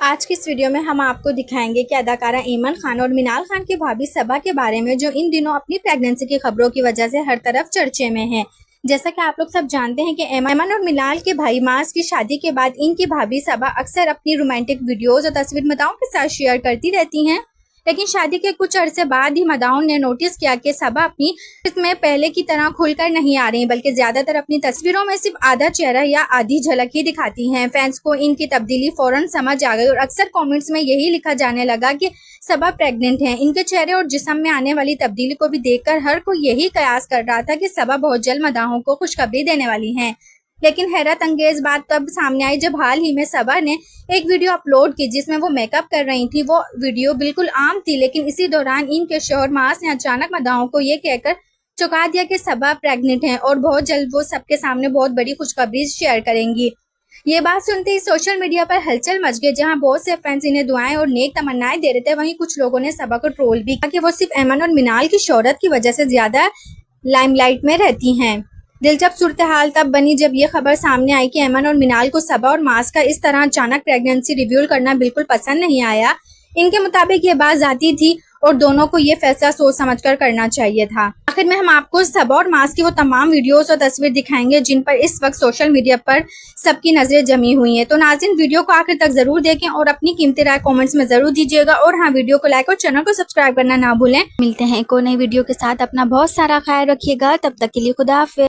आज की इस वीडियो में हम आपको दिखाएंगे कि अदाकारा ईमन खान और मिनाल खान की भाभी सबा के बारे में, जो इन दिनों अपनी प्रेगनेंसी की खबरों की वजह से हर तरफ चर्चे में है। जैसा कि आप लोग सब जानते हैं कि ईमन और मिनाल के भाई मास की शादी के बाद इनकी भाभी सबा अक्सर अपनी रोमांटिक वीडियोज और तस्वीर मदाओं के साथ शेयर करती रहती हैं। लेकिन शादी के कुछ अरसे बाद ही मदाओं ने नोटिस किया कि सबा अपनी में पहले की तरह खुलकर नहीं आ रही, बल्कि ज्यादातर अपनी तस्वीरों में सिर्फ आधा चेहरा या आधी झलक ही दिखाती हैं। फैंस को इनकी तब्दीली फौरन समझ आ गई और अक्सर कमेंट्स में यही लिखा जाने लगा कि सबा प्रेग्नेंट हैं। इनके चेहरे और जिस्म में आने वाली तब्दीली को भी देखकर हर कोई यही कयास कर रहा था कि सबा बहुत जल्द मदाहों को खुशखबरी देने वाली हैं। लेकिन हैरत अंगेज बात तब सामने आई जब हाल ही में सबा ने एक वीडियो अपलोड की जिसमें वो मेकअप कर रही थी। वो वीडियो बिल्कुल आम थी, लेकिन इसी दौरान इनके शौहर मास ने अचानक मदाहों को ये कहकर चौंका दिया कि सबा प्रेग्नेंट हैं और बहुत जल्द वो सबके सामने बहुत बड़ी खुशखबरी शेयर करेंगी। ये बात सुनते ही सोशल मीडिया पर हलचल मच गई, जहां बहुत से फैंस इन्हें दुआएं और नेक तमन्नाएं दे रहे थे। वहीं कुछ लोगों ने सबा को ट्रोल भी किया कि वो सिर्फ ईमन और मिनाल की शोहरत की वजह से ज्यादा लाइमलाइट में रहती हैं। दिलचस्प सूरत हाल तब बनी जब ये खबर सामने आई कि ईमन और मिनाल को सबा और मास का इस तरह अचानक प्रेगनेंसी रिवील करना बिल्कुल पसंद नहीं आया। इनके मुताबिक ये बात जाती थी और दोनों को ये फैसला सोच समझकर करना चाहिए था। आखिर में हम आपको सबा और मास की वो तमाम वीडियोस और तस्वीर दिखाएंगे जिन पर इस वक्त सोशल मीडिया पर सबकी नजरें जमी हुई हैं। तो नाज़रीन, वीडियो को आखिर तक जरूर देखें और अपनी कीमती राय कमेंट्स में जरूर दीजिएगा। और हाँ, वीडियो को लाइक और चैनल को सब्सक्राइब करना ना भूलें। मिलते हैं एक और नई वीडियो के साथ। अपना बहुत सारा ख्याल रखिएगा। तब तक के लिए खुदा हाफिज़।